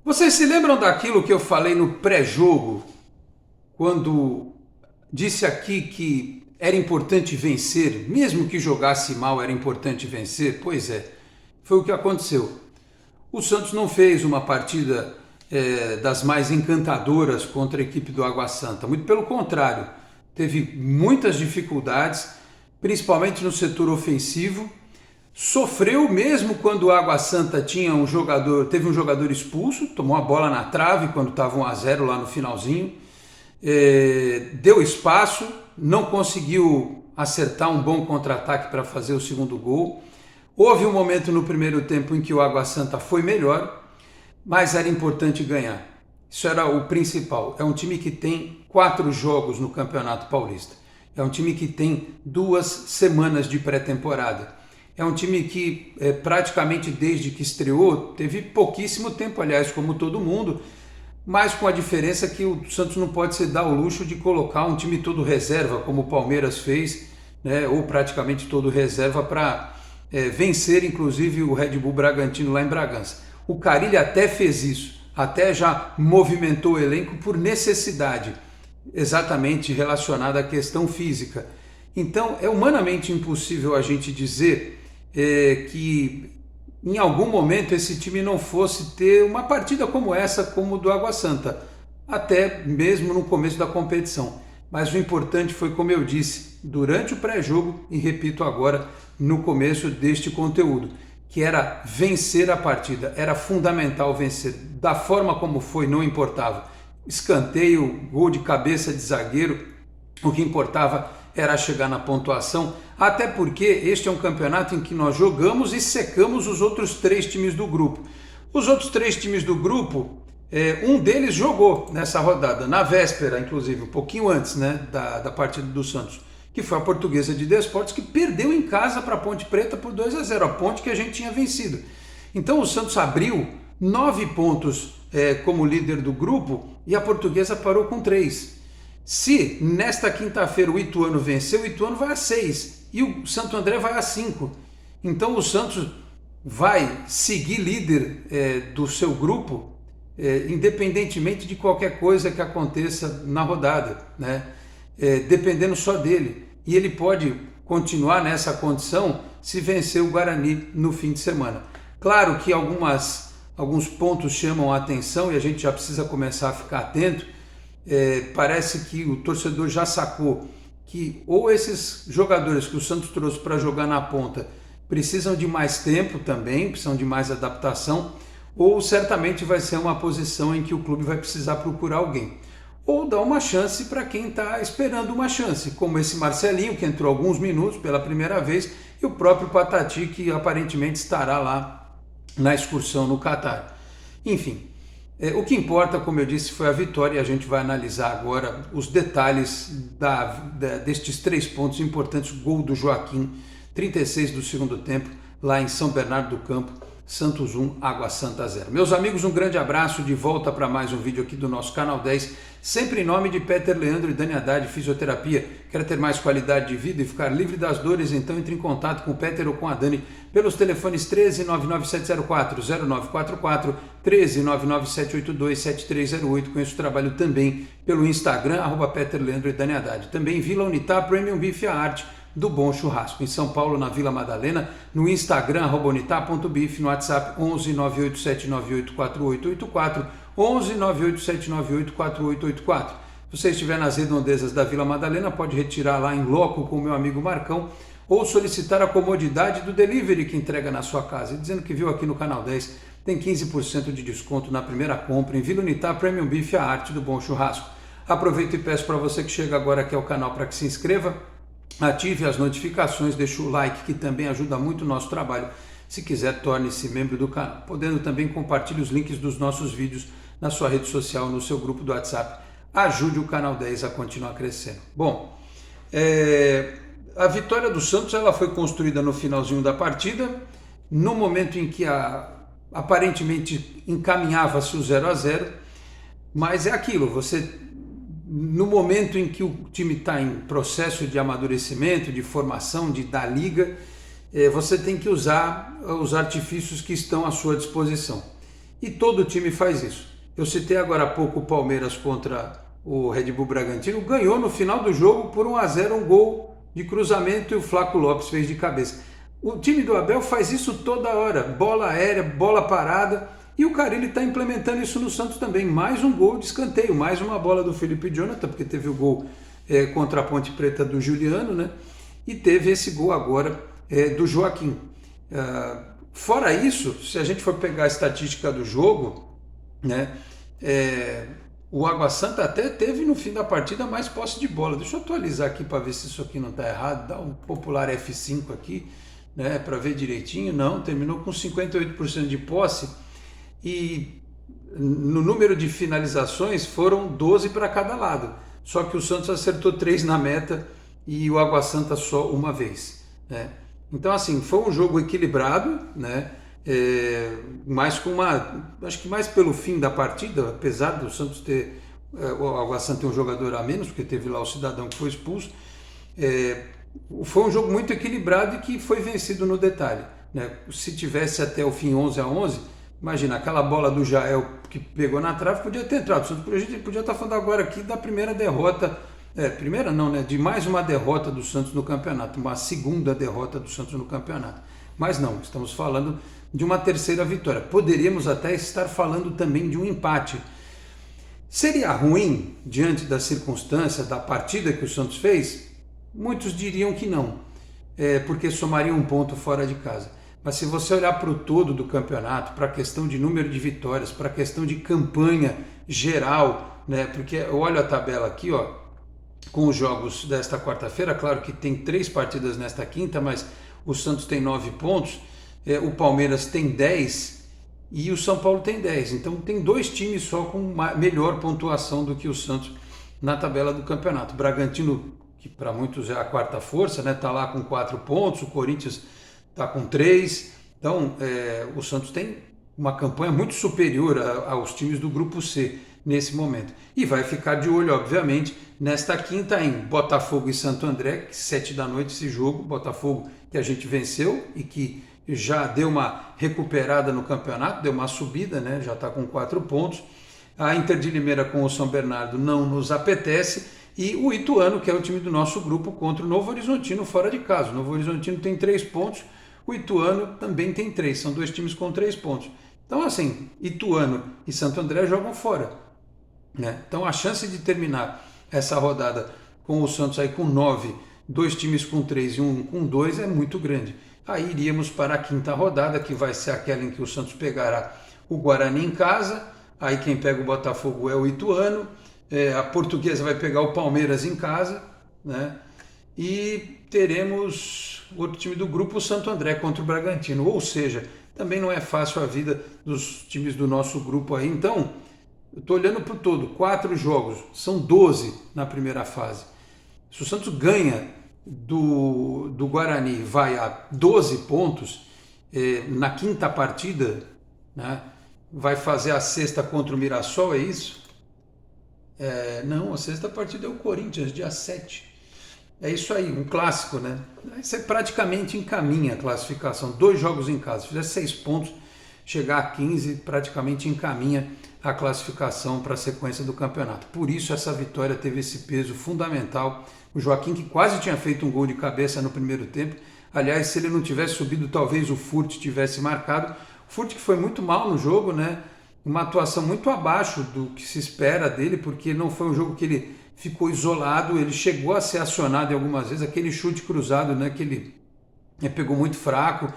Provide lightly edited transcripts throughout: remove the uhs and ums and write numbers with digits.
Vocês se lembram daquilo que eu falei no pré-jogo, quando disse aqui que era importante vencer, mesmo que jogasse mal, era importante vencer? Pois é, foi o que aconteceu. O Santos não fez uma partida das mais encantadoras contra a equipe do Água Santa, muito pelo contrário, teve muitas dificuldades, principalmente no setor ofensivo. Sofreu mesmo quando o Água Santa teve um jogador expulso, tomou a bola na trave quando estava 1-0 lá no finalzinho, deu espaço, não conseguiu acertar um bom contra-ataque para fazer o segundo gol. Houve um momento no primeiro tempo em que o Água Santa foi melhor, mas era importante ganhar. Isso era o principal. É um time que tem 4 jogos no Campeonato Paulista. É um time que tem 2 semanas de pré-temporada. É um time que praticamente desde que estreou, teve pouquíssimo tempo, aliás, como todo mundo, mas com a diferença que o Santos não pode se dar o luxo de colocar um time todo reserva, como o Palmeiras fez, né, ou praticamente todo reserva para vencer, inclusive, o Red Bull Bragantino lá em Bragança. O Carille até fez isso, até já movimentou o elenco por necessidade, exatamente relacionada à questão física. Então, é humanamente impossível a gente dizer que em algum momento esse time não fosse ter uma partida como essa, como do Água Santa, até mesmo no começo da competição. Mas o importante foi, como eu disse, durante o pré-jogo e repito agora no começo deste conteúdo, que era vencer a partida, era fundamental vencer, da forma como foi, não importava. Escanteio, gol de cabeça de zagueiro, o que importava era chegar na pontuação, até porque este é um campeonato em que nós jogamos e secamos os outros 3 times do grupo. Os outros 3 times do grupo, um deles jogou nessa rodada, na véspera, inclusive, um pouquinho antes, né, da partida do Santos, que foi a Portuguesa de Desportos, que perdeu em casa para a Ponte Preta por 2-0, a Ponte que a gente tinha vencido. Então o Santos abriu 9 pontos como líder do grupo e a Portuguesa parou com 3. Se nesta quinta-feira o Ituano venceu, o Ituano vai a 6 e o Santo André vai a 5. Então o Santos vai seguir líder do seu grupo, independentemente de qualquer coisa que aconteça na rodada, né? Dependendo só dele. E ele pode continuar nessa condição se vencer o Guarani no fim de semana. Claro que alguns pontos chamam a atenção e a gente já precisa começar a ficar atento. Parece que o torcedor já sacou que ou esses jogadores que o Santos trouxe para jogar na ponta precisam de mais tempo também, precisam de mais adaptação, ou certamente vai ser uma posição em que o clube vai precisar procurar alguém. Ou dar uma chance para quem está esperando uma chance, como esse Marcelinho, que entrou alguns minutos pela primeira vez, e o próprio Patati, que aparentemente estará lá na excursão no Catar. Enfim, o que importa, como eu disse, foi a vitória e a gente vai analisar agora os detalhes destes 3 pontos importantes. Gol do Joaquim, 36 do segundo tempo, lá em São Bernardo do Campo, Santos 1, Água Santa 0. Meus amigos, um grande abraço, de volta para mais um vídeo aqui do nosso Canal 10, sempre em nome de Peter Leandro e Dani Haddad Fisioterapia. Quer ter mais qualidade de vida e ficar livre das dores? Então entre em contato com o Peter ou com a Dani pelos telefones 13 99704 0944, 13 99782 7308. Conheço o trabalho também pelo Instagram, @Peter Leandro e Dani Haddad. Também Vila Unitar Premium Beef, a arte do bom churrasco. Em São Paulo, na Vila Madalena, no Instagram, @unitar.beef, no WhatsApp 11 98798 4884, 11 98798 4884. Se você estiver nas redondezas da Vila Madalena, pode retirar lá em loco com o meu amigo Marcão, ou solicitar a comodidade do delivery que entrega na sua casa. E dizendo que viu aqui no Canal 10, tem 15% de desconto na primeira compra em Vila Unitar Premium Beef, a arte do bom churrasco. Aproveito e peço para você que chega agora aqui ao canal para que se inscreva, ative as notificações, deixe o like, que também ajuda muito o nosso trabalho. Se quiser, torne-se membro do canal. Podendo também compartilhar os links dos nossos vídeos na sua rede social, no seu grupo do WhatsApp. Ajude o Canal 10 a continuar crescendo. Bom, a vitória do Santos ela foi construída no finalzinho da partida, no momento em que aparentemente encaminhava-se o 0-0, mas é aquilo, no momento em que o time está em processo de amadurecimento, de formação, da liga, você tem que usar os artifícios que estão à sua disposição. E todo time faz isso. Eu citei agora há pouco o Palmeiras contra o Red Bull Bragantino, ganhou no final do jogo por 1-0, um gol de cruzamento e o Flaco Lopes fez de cabeça. O time do Abel faz isso toda hora, bola aérea, bola parada, e o Carille está implementando isso no Santos também. Mais um gol de escanteio, mais uma bola do Felipe Jonathan, porque teve o gol contra a Ponte Preta do Juliano, né? E teve esse gol agora do Joaquim. Fora isso, se a gente for pegar a estatística do jogo, né, o Água Santa até teve no fim da partida mais posse de bola. Deixa eu atualizar aqui para ver se isso aqui não está errado. Dá um popular F5 aqui, né, para ver direitinho. Não, terminou com 58% de posse e no número de finalizações foram 12 para cada lado. Só que o Santos acertou 3 na meta e o Água Santa só uma vez, né? Então, assim, foi um jogo equilibrado, né? Mas acho que mais pelo fim da partida, apesar do Santos ter, o Água Santa tem um jogador a menos, porque teve lá o cidadão que foi expulso, foi um jogo muito equilibrado e que foi vencido no detalhe, né? Se tivesse até o fim 11-11, imagina, aquela bola do Jael que pegou na trave podia ter entrado. O Santos, a gente podia estar falando agora aqui da primeira derrota, primeira não, né? De mais uma derrota do Santos no campeonato, uma segunda derrota do Santos no campeonato. Mas não, estamos falando de uma terceira vitória. Poderíamos até estar falando também de um empate. Seria ruim, diante da circunstância, da partida que o Santos fez? Muitos diriam que não, porque somaria um ponto fora de casa. Mas se você olhar para o todo do campeonato, para a questão de número de vitórias, para a questão de campanha geral, né? Porque eu olho a tabela aqui, ó, com os jogos desta quarta-feira, claro que tem 3 partidas nesta quinta, mas o Santos tem 9 pontos, o Palmeiras tem 10 e o São Paulo tem 10. Então tem 2 times só com melhor pontuação do que o Santos na tabela do campeonato. O Bragantino, que para muitos é a quarta força, né, tá lá com 4 pontos, o Corinthians está com 3. Então o Santos tem uma campanha muito superior aos times do grupo C nesse momento. E vai ficar de olho, obviamente, nesta quinta em Botafogo e Santo André, 7 da noite esse jogo. Botafogo que a gente venceu e que já deu uma recuperada no campeonato, deu uma subida, né? Já está com 4 pontos. A Inter de Limeira com o São Bernardo não nos apetece. E o Ituano, que é o time do nosso grupo, contra o Novo Horizontino fora de casa. O Novo Horizontino tem 3 pontos, o Ituano também tem 3. São 2 times com 3 pontos. Então, assim, Ituano e Santo André jogam fora, né? Então, a chance de terminar essa rodada com o Santos aí com 9, 2 times com 3 e um com 2 é muito grande. Aí iríamos para a quinta rodada, que vai ser aquela em que o Santos pegará o Guarani em casa. Aí quem pega o Botafogo é o Ituano. A Portuguesa vai pegar o Palmeiras em casa, né? E teremos outro time do grupo, o Santo André, contra o Bragantino. Ou seja, também não é fácil a vida dos times do nosso grupo aí. Então, eu estou olhando para o todo, 4 jogos, são 12 na primeira fase. Se o Santos ganha do Guarani, vai a 12 pontos, na quinta partida, né, vai fazer a sexta contra o Mirassol, é isso? Não, a sexta partida é o Corinthians, dia 7. É isso aí, um clássico, né? Aí você praticamente encaminha a classificação. 2 jogos em casa, se fizer 6 pontos, chegar a 15, praticamente encaminha a classificação para a sequência do campeonato. Por isso essa vitória teve esse peso fundamental. O Joaquim, que quase tinha feito um gol de cabeça no primeiro tempo. Aliás, se ele não tivesse subido, talvez o Furt tivesse marcado. O Furt que foi muito mal no jogo, né? Uma atuação muito abaixo do que se espera dele, porque não foi um jogo que ele ficou isolado, ele chegou a ser acionado algumas vezes, aquele chute cruzado, né, que ele pegou muito fraco,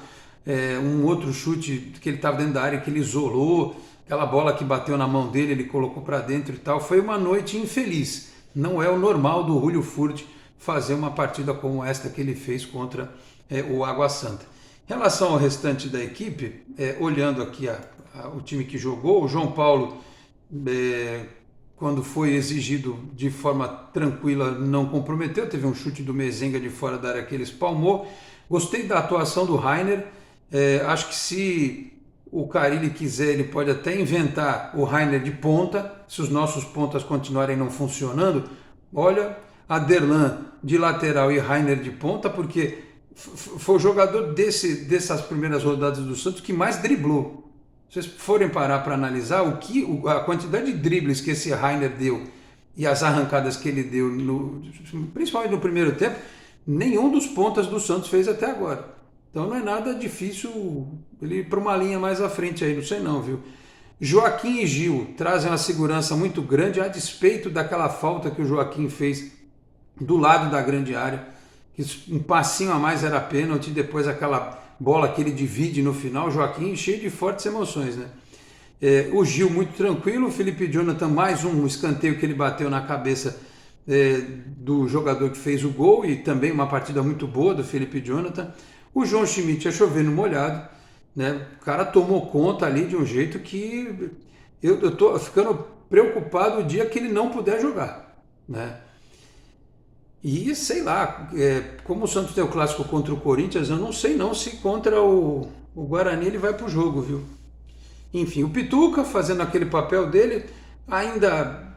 um outro chute que ele estava dentro da área, que ele isolou, aquela bola que bateu na mão dele, ele colocou para dentro e tal. Foi uma noite infeliz. Não é o normal do Julio Furt fazer uma partida como esta que ele fez contra o Água Santa. Em relação ao restante da equipe, olhando aqui o time que jogou, o João Paulo, quando foi exigido de forma tranquila, não comprometeu, teve um chute do Mezenga de fora da área que ele espalmou. Gostei da atuação do Rainer, acho que se o Carille quiser, ele pode até inventar o Rainer de ponta, se os nossos pontas continuarem não funcionando. Olha, Aderlan de lateral e Rainer de ponta, porque foi o jogador dessas primeiras rodadas do Santos que mais driblou. Se vocês forem parar para analisar a quantidade de dribles que esse Rainer deu e as arrancadas que ele deu, principalmente no primeiro tempo, nenhum dos pontas do Santos fez até agora. Então não é nada difícil ele ir para uma linha mais à frente aí, não sei não, viu? Joaquim e Gil trazem uma segurança muito grande a despeito daquela falta que o Joaquim fez do lado da grande área, que um passinho a mais era pênalti, depois aquela bola que ele divide no final, Joaquim cheio de fortes emoções, né? O Gil muito tranquilo, o Felipe Jonathan mais um escanteio que ele bateu na cabeça do jogador que fez o gol e também uma partida muito boa do Felipe Jonathan. O João Schmidt é chover no molhado, né? O cara tomou conta ali de um jeito que eu tô ficando preocupado o dia que ele não puder jogar, né? E sei lá, como o Santos tem o clássico contra o Corinthians, eu não sei não se contra o Guarani ele vai pro jogo, viu? Enfim, o Pituca fazendo aquele papel dele, ainda,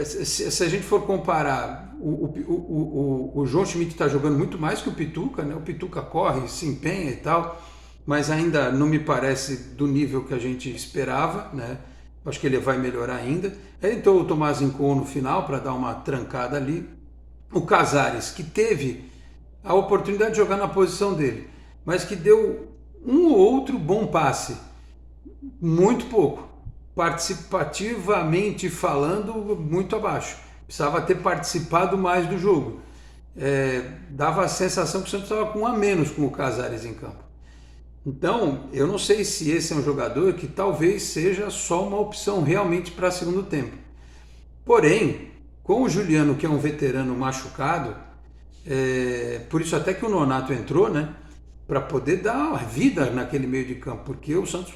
se a gente for comparar, o João Schmidt está jogando muito mais que o Pituca, né? O Pituca corre, se empenha e tal, mas ainda não me parece do nível que a gente esperava, né? Acho que ele vai melhorar ainda. Aí entrou o Tomás Incon no final para dar uma trancada ali. O Casares, que teve a oportunidade de jogar na posição dele, mas que deu um ou outro bom passe. Muito pouco. Participativamente falando, muito abaixo. Precisava ter participado mais do jogo. Dava a sensação que o Santos estava com um a menos com o Casares em campo. Então, eu não sei se esse é um jogador que talvez seja só uma opção realmente para segundo tempo. Porém, com o Juliano, que é um veterano machucado, por isso até que o Nonato entrou, né? Para poder dar vida naquele meio de campo, porque o Santos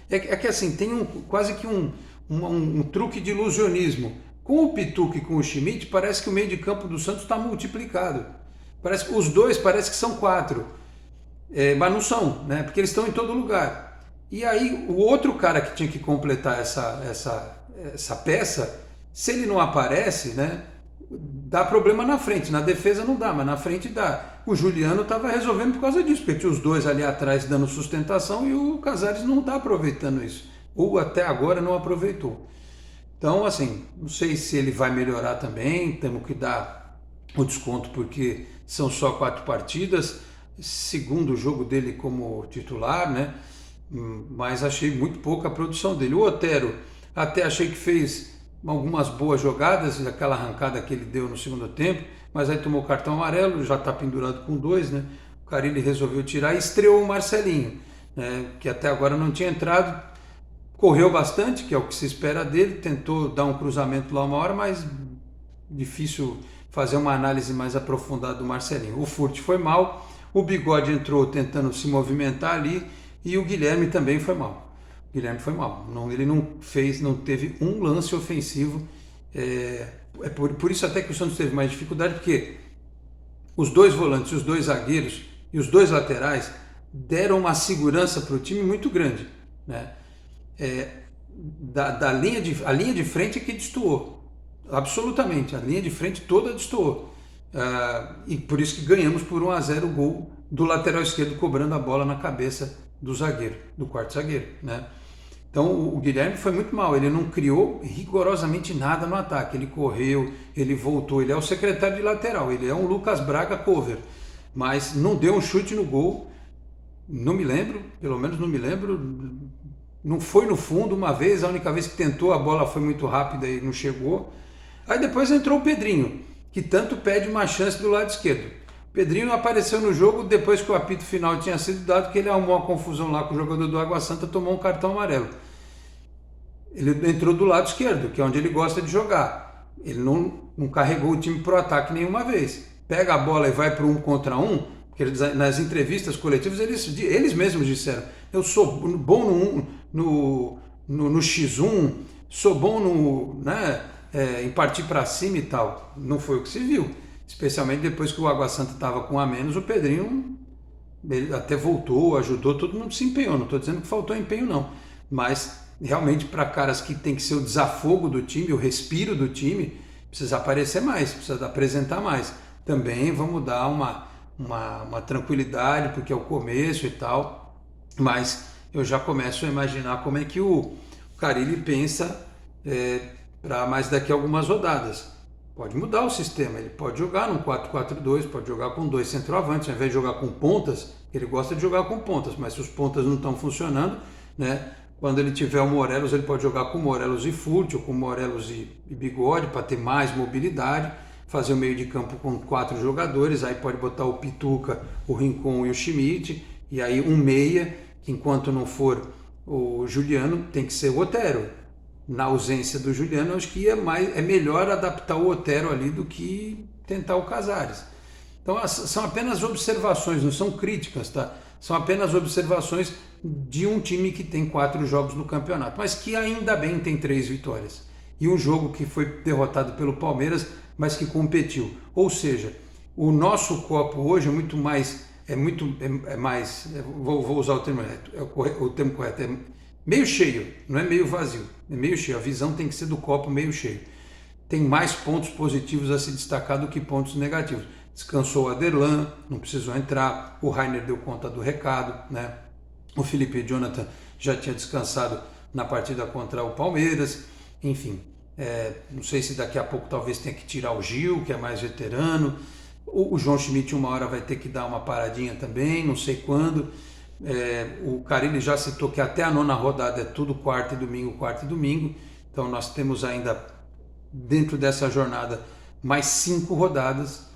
que assim, tem quase que um truque de ilusionismo. Com o Pituca e com o Schmidt, parece que o meio de campo do Santos está multiplicado. Parece que os dois parece que são 4, mas não são, né? Porque eles estão em todo lugar. E aí o outro cara que tinha que completar essa peça, se ele não aparece, né? Dá problema na frente, na defesa não dá, mas na frente dá. O Juliano estava resolvendo por causa disso, porque tinha os dois ali atrás dando sustentação e o Casares não está aproveitando isso, ou até agora não aproveitou. Então, assim, não sei se ele vai melhorar também, temos que dar o desconto porque são só 4 partidas, segundo jogo dele como titular, né? Mas achei muito pouca a produção dele. O Otero até achei que fez algumas boas jogadas, aquela arrancada que ele deu no segundo tempo, mas aí tomou cartão amarelo, já está pendurado com 2, né? O Carille resolveu tirar e estreou o Marcelinho, né? Que até agora não tinha entrado, correu bastante, que é o que se espera dele, tentou dar um cruzamento lá uma hora, mas difícil fazer uma análise mais aprofundada do Marcelinho. O Furt foi mal, o Bigode entrou tentando se movimentar ali e o Guilherme também foi mal. Guilherme foi mal, ele não teve um lance ofensivo, por isso até que o Santos teve mais dificuldade, porque os 2 volantes, os 2 zagueiros e os 2 laterais deram uma segurança para o time muito grande, né? A linha de frente é que destoou, absolutamente, a linha de frente toda destoou, e por isso que ganhamos por 1-0 o gol do lateral esquerdo cobrando a bola na cabeça do zagueiro, do quarto zagueiro, né? Então o Guilherme foi muito mal, ele não criou rigorosamente nada no ataque, ele correu, ele voltou, ele é o secretário de lateral, ele é um Lucas Braga cover, mas não deu um chute no gol, não me lembro, pelo menos não me lembro, não foi no fundo uma vez, a única vez que tentou a bola foi muito rápida e não chegou. Aí depois entrou o Pedrinho, que tanto pede uma chance do lado esquerdo. O Pedrinho apareceu no jogo depois que o apito final tinha sido dado, que ele arrumou uma confusão lá com o jogador do Água Santa, tomou um cartão amarelo. Ele entrou do lado esquerdo, que é onde ele gosta de jogar. Ele não carregou o time para o ataque nenhuma vez. Pega a bola e vai para 1 contra 1, porque nas entrevistas coletivas eles mesmos disseram: eu sou bom no X1, sou bom em partir para cima e tal. Não foi o que se viu. Especialmente depois que o Água Santa estava com a menos, o Pedrinho ele até voltou, ajudou, todo mundo se empenhou. Não estou dizendo que faltou empenho, não. Mas realmente para caras que tem que ser o desafogo do time, o respiro do time, precisa aparecer mais, precisa apresentar mais. Também vamos dar uma tranquilidade, porque é o começo e tal, mas eu já começo a imaginar como é que o Carille pensa para mais daqui a algumas rodadas. Pode mudar o sistema, ele pode jogar num 4-4-2, pode jogar com 2 centroavantes, ao invés de jogar com pontas, ele gosta de jogar com pontas, mas se os pontas não estão funcionando, né, quando ele tiver o Morelos, ele pode jogar com Morelos e Furt, ou com Morelos e Bigode, para ter mais mobilidade, fazer o meio de campo com 4 jogadores, aí pode botar o Pituca, o Rincon e o Schmidt, e aí um meia, que enquanto não for o Juliano, tem que ser o Otero. Na ausência do Juliano, acho que é melhor adaptar o Otero ali do que tentar o Casares. Então são apenas observações, não são críticas, tá? São apenas observações de um time que tem 4 jogos no campeonato, mas que ainda bem tem 3 vitórias. E um jogo que foi derrotado pelo Palmeiras, mas que competiu. Ou seja, o nosso copo hoje é muito mais, vou usar o termo correto, é meio cheio, não é meio vazio, é meio cheio. A visão tem que ser do copo meio cheio. Tem mais pontos positivos a se destacar do que pontos negativos. Descansou o Aderlan, não precisou entrar, o Rainer deu conta do recado, né? O Felipe Jonathan já tinha descansado na partida contra o Palmeiras, enfim. Não sei se daqui a pouco talvez tenha que tirar o Gil, que é mais veterano. O João Schmidt uma hora vai ter que dar uma paradinha também, não sei quando. O Carille já citou que até a 9ª rodada é tudo quarta e domingo. Então nós temos ainda, dentro dessa jornada, mais 5 rodadas.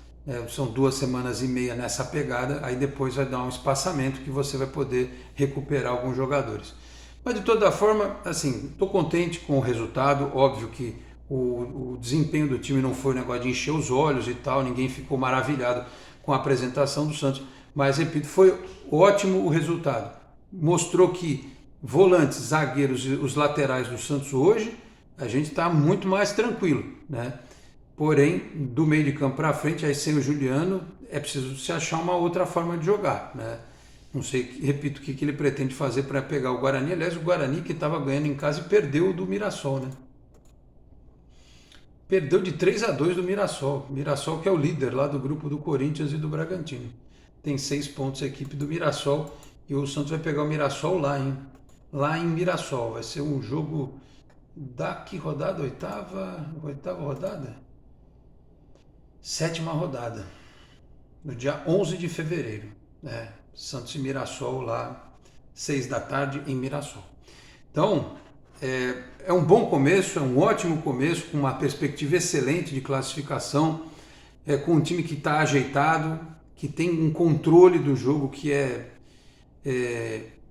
São 2 semanas e meia nessa pegada, aí depois vai dar um espaçamento que você vai poder recuperar alguns jogadores. Mas de toda forma, assim, estou contente com o resultado. Óbvio que o desempenho do time não foi um negócio de encher os olhos e tal, ninguém ficou maravilhado com a apresentação do Santos, mas repito, foi ótimo o resultado. Mostrou que volantes, zagueiros e os laterais do Santos hoje, a gente está muito mais tranquilo, né? Porém, do meio de campo para frente, aí sem o Juliano, é preciso se achar uma outra forma de jogar, né? Não sei, repito, o que ele pretende fazer para pegar o Guarani. Aliás, o Guarani que estava ganhando em casa e perdeu do Mirassol, né? Perdeu de 3-2 do Mirassol. Mirassol que é o líder lá do grupo do Corinthians e do Bragantino. Tem 6 pontos a equipe do Mirassol e o Santos vai pegar o Mirassol lá, hein? Lá em Mirassol. Vai ser um jogo da que rodada? Oitava rodada? 7ª rodada, no dia 11 de fevereiro, né? Santos e Mirassol lá, 6 da tarde em Mirassol. Então, é um bom começo, é um ótimo começo, com uma perspectiva excelente de classificação, com um time que está ajeitado, que tem um controle do jogo que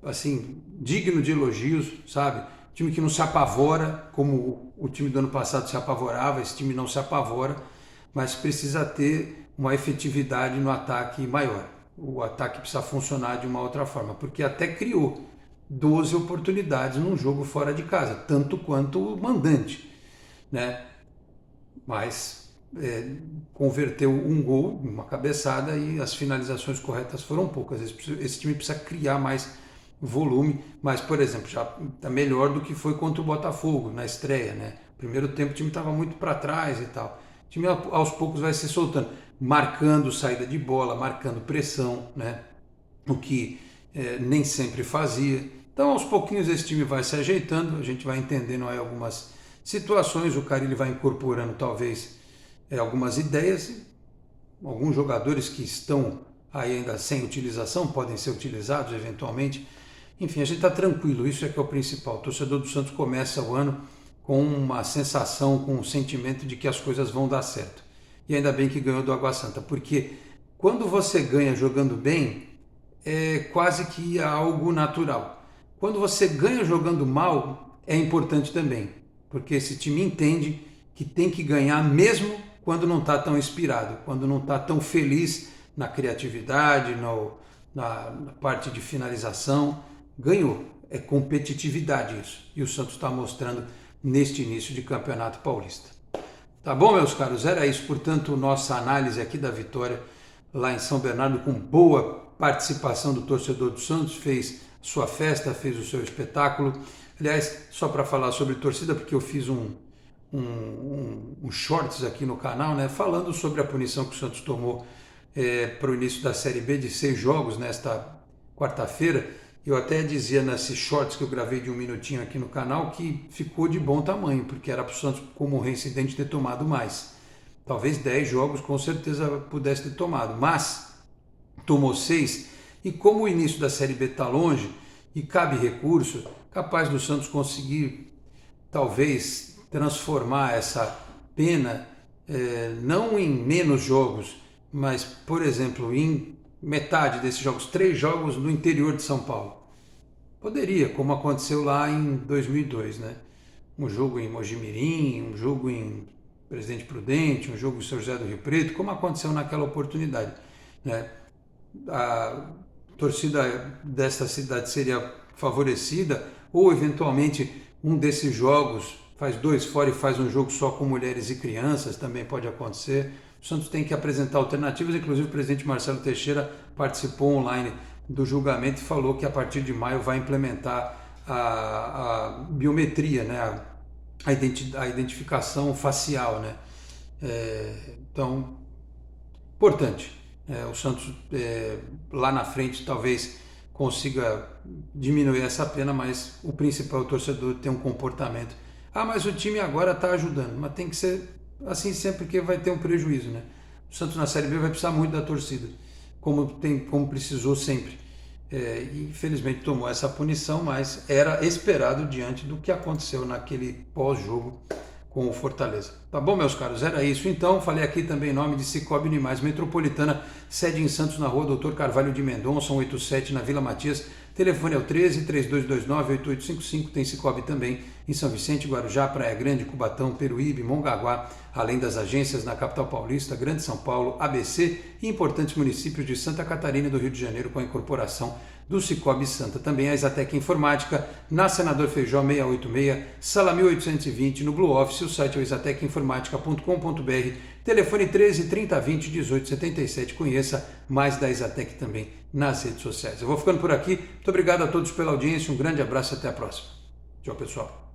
assim, digno de elogios, sabe? Time que não se apavora, como o time do ano passado se apavorava, esse time não se apavora, mas precisa ter uma efetividade no ataque maior. O ataque precisa funcionar de uma outra forma, porque até criou 12 oportunidades num jogo fora de casa, tanto quanto o mandante, né? Mas converteu um gol, uma cabeçada, e as finalizações corretas foram poucas. Esse time precisa criar mais volume, mas, por exemplo, já está melhor do que foi contra o Botafogo na estreia, né? Primeiro tempo o time estava muito para trás e tal. O time aos poucos vai se soltando, marcando saída de bola, marcando pressão, né? O que nem sempre fazia. Então, aos pouquinhos esse time vai se ajeitando, a gente vai entendendo aí algumas situações, o Carille vai incorporando talvez algumas ideias, alguns jogadores que estão aí ainda sem utilização podem ser utilizados eventualmente. Enfim, a gente está tranquilo, isso é que é o principal. O torcedor do Santos começa o ano com uma sensação, com um sentimento de que as coisas vão dar certo. E ainda bem que ganhou do Água Santa, porque quando você ganha jogando bem, é quase que algo natural. Quando você ganha jogando mal, é importante também, porque esse time entende que tem que ganhar mesmo quando não está tão inspirado, quando não está tão feliz na criatividade, na parte de finalização. Ganhou, é competitividade isso, e o Santos está mostrando neste início de Campeonato Paulista. Tá bom, meus caros? Era isso, portanto, nossa análise aqui da vitória lá em São Bernardo, com boa participação do torcedor do Santos, fez sua festa, fez o seu espetáculo. Aliás, só para falar sobre torcida, porque eu fiz um shorts aqui no canal, né, falando sobre a punição que o Santos tomou para o início da Série B de 6 jogos nesta quarta-feira, Eu até dizia nesses shorts que eu gravei de 1 minutinho aqui no canal que ficou de bom tamanho, porque era para o Santos, como reincidente, ter tomado mais. Talvez 10 jogos com certeza pudesse ter tomado, mas tomou 6, e como o início da Série B está longe e cabe recurso, capaz do Santos conseguir talvez transformar essa pena não em menos jogos, mas, por exemplo, em metade desses jogos, 3 jogos no interior de São Paulo. Poderia, como aconteceu lá em 2002, né? Um jogo em Mojimirim, um jogo em Presidente Prudente, um jogo em São José do Rio Preto, como aconteceu naquela oportunidade, né? A torcida desta cidade seria favorecida, ou eventualmente um desses jogos faz 2 fora e faz um jogo só com mulheres e crianças, também pode acontecer. O Santos tem que apresentar alternativas, inclusive o presidente Marcelo Teixeira participou online do julgamento e falou que a partir de maio vai implementar a biometria, né? A identificação facial, né? Então, importante. O Santos lá na frente talvez consiga diminuir essa pena, mas o principal é o torcedor ter um comportamento. Ah, mas o time agora está ajudando, mas tem que ser assim sempre, porque vai ter um prejuízo, né? O Santos na Série B vai precisar muito da torcida, como precisou sempre. Infelizmente tomou essa punição, mas era esperado diante do que aconteceu naquele pós-jogo com o Fortaleza. Tá bom, meus caros? Era isso. Então, falei aqui também em nome de Cicobi Unimaes Metropolitana, sede em Santos, na rua Doutor Carvalho de Mendonça, 187, na Vila Matias. Telefone é o 13-3229-8855. Tem Cicobi também em São Vicente, Guarujá, Praia Grande, Cubatão, Peruíbe, Mongaguá, além das agências na capital paulista, Grande São Paulo, ABC e importantes municípios de Santa Catarina e do Rio de Janeiro, com a incorporação do Cicobi Santa. Também a Exatec Informática, na Senador Feijó 686, sala 1820, no Blue Office. O site é o exatecinformatica.com.br, telefone 13 30 20 18 77. Conheça mais da Exatec também nas redes sociais. Eu vou ficando por aqui. Muito obrigado a todos pela audiência, um grande abraço e até a próxima. Tchau, pessoal.